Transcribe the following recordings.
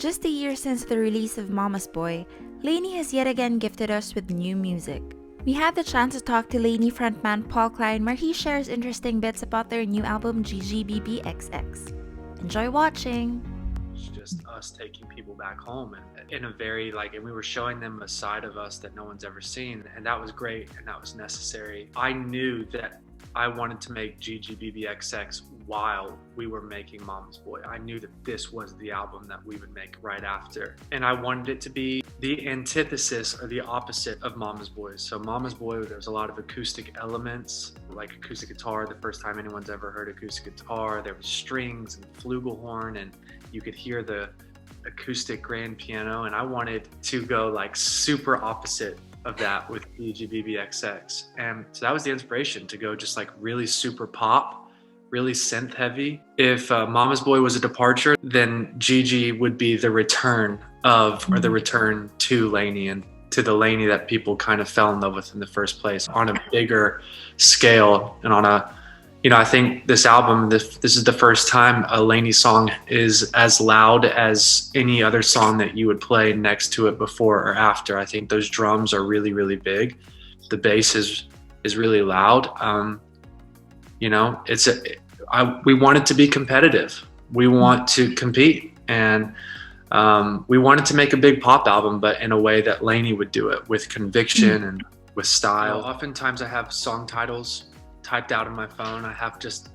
Just a year since the release of Mama's Boy, LANY has yet again gifted us with new music. We had the chance to talk to LANY frontman Paul Klein, where he shares interesting bits about their new album GGBBXX. Enjoy watching! It's just us taking people back home and in a very and we were showing them a side of us that no one's ever seen, and that was great and that was necessary. I knew that I wanted to make GGBBXX while we were making Mama's Boy. I knew that this was the album that we would make right after. And I wanted it to be the antithesis or the opposite of Mama's Boy. So Mama's Boy, there's a lot of acoustic elements, like acoustic guitar, the first time anyone's ever heard acoustic guitar. There was strings and flugelhorn, and you could hear the acoustic grand piano. And I wanted to go super opposite of that with GGBBXX. And so that was the inspiration, to go just really super pop, really synth heavy. If Mama's Boy was a departure, then GG would be the return of, or the return to LANY, and to the LANY that people kind of fell in love with in the first place, on a bigger scale. And on a, I think this album, this is the first time a LANY song is as loud as any other song that you would play next to it before or after. I think those drums are really, really big. The bass is really loud. We want it to be competitive. We want to compete, and we wanted to make a big pop album, but in a way that LANY would do it, with conviction and with style. Oftentimes I have song titles typed out on my phone. I have just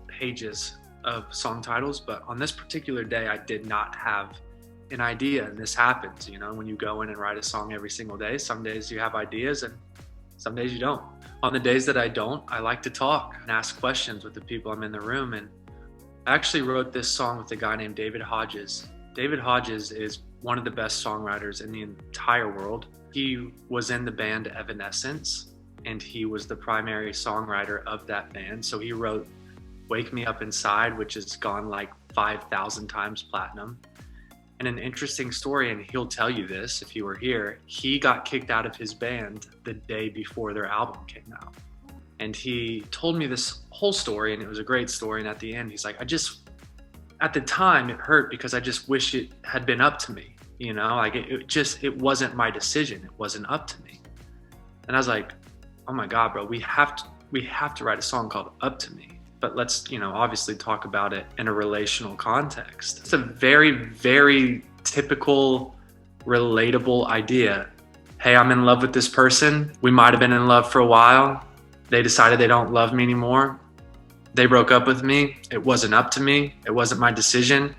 pages of song titles, but on this particular day, I did not have an idea, and this happens, when you go in and write a song every single day. Some days you have ideas and some days you don't. On the days that I don't, I like to talk and ask questions with the people I'm in the room. And I actually wrote this song with a guy named David Hodges. David Hodges is one of the best songwriters in the entire world. He was in the band Evanescence, and he was the primary songwriter of that band. So he wrote Wake Me Up Inside, which has gone 5,000 times platinum. And an interesting story, and he'll tell you this if you were here, he got kicked out of his band the day before their album came out. And he told me this whole story, and it was a great story. And at the end, he's like, at the time it hurt because I just wish it had been up to me. It wasn't my decision. It wasn't up to me. And I was like, oh my God, bro, we have to write a song called Up to Me. But let's, obviously talk about it in a relational context. It's a very, very typical, relatable idea. Hey, I'm in love with this person. We might have been in love for a while. They decided they don't love me anymore. They broke up with me. It wasn't up to me. It wasn't my decision.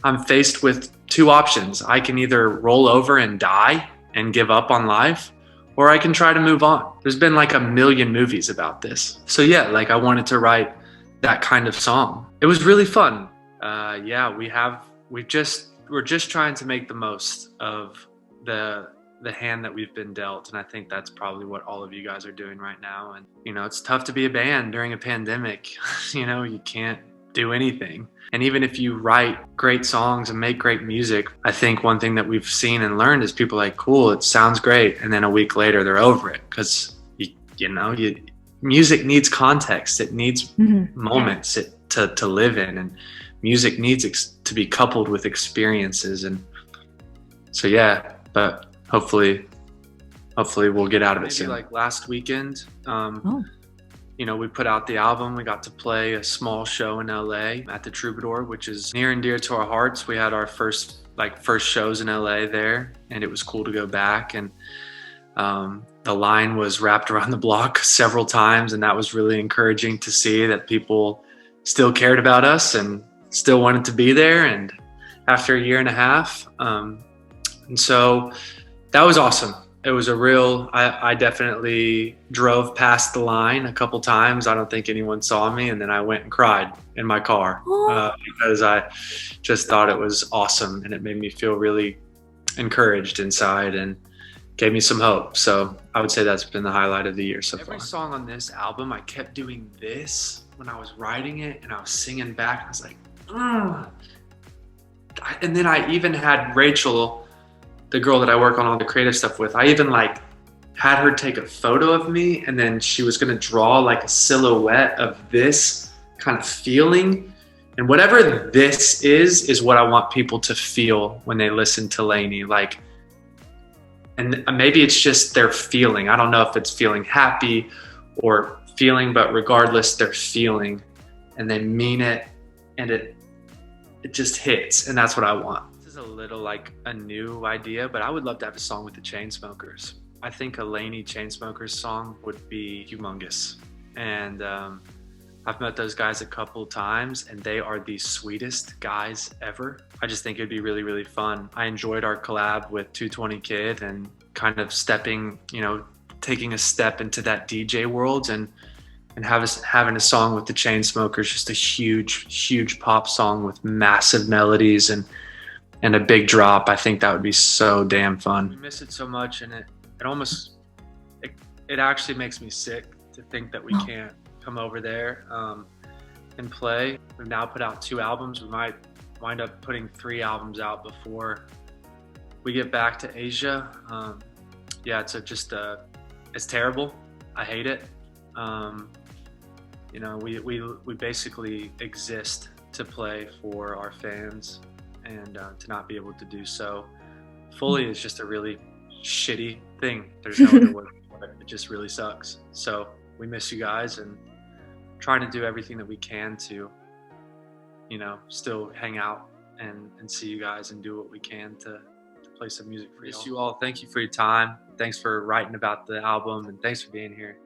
I'm faced with two options. I can either roll over and die and give up on life, or I can try to move on. There's been a million movies about this. So yeah, I wanted to write that kind of song. It was really fun. We're just trying to make the most of the hand that we've been dealt. And I think that's probably what all of you guys are doing right now. And, it's tough to be a band during a pandemic. You can't do anything. And even if you write great songs and make great music, I think one thing that we've seen and learned is people cool, it sounds great. And then a week later, they're over it, because, music needs context. It needs moments to live in, and music needs to be coupled with experiences. And so, yeah, but hopefully we'll get out of it soon. Last weekend, we put out the album. We got to play a small show in LA at the Troubadour, which is near and dear to our hearts. We had our first shows in LA there, and it was cool to go back. And the line was wrapped around the block several times, and that was really encouraging to see that people still cared about us and still wanted to be there. And after a year and a half, and so that was awesome. It was I definitely drove past the line a couple times. I don't think anyone saw me. And then I went and cried in my car because I just thought it was awesome. And it made me feel really encouraged inside and gave me some hope. So I would say that's been the highlight of the year so far. Every song on this album, I kept doing this when I was writing it, and I was singing back. I was like, and then I even had Rachel, the girl that I work on all the creative stuff with, I even had her take a photo of me, and then she was gonna draw a silhouette of this kind of feeling And whatever this is what I want people to feel when they listen to LANY. Like, and maybe it's just their feeling. I don't know if it's feeling happy or feeling, but regardless, they're feeling and they mean it, and it just hits, and that's what I want. This is a little like a new idea, but I would love to have a song with the Chainsmokers. I think a LANY Chainsmokers song would be humongous. And I've met those guys a couple times, and they are the sweetest guys ever. I just think it'd be really, really fun. I enjoyed our collab with 220 Kid and kind of stepping, you know, taking a step into that DJ world, and having a song with the Chainsmokers, just a huge pop song with massive melodies and a big drop. I think that would be so damn fun. We miss it so much, and it almost, it actually makes me sick to think that we can't come over there and play. We've now put out 2 albums. We might wind up putting 3 albums out before we get back to Asia. Yeah, it's terrible. I hate it. You know, we basically exist to play for our fans, and to not be able to do so fully is just a really shitty thing. There's no other word for it. It just really sucks. So we miss you guys, and trying to do everything that we can to, you know, still hang out and see you guys and do what we can to play some music for you all. Thank you for your time. Thanks for writing about the album, and thanks for being here.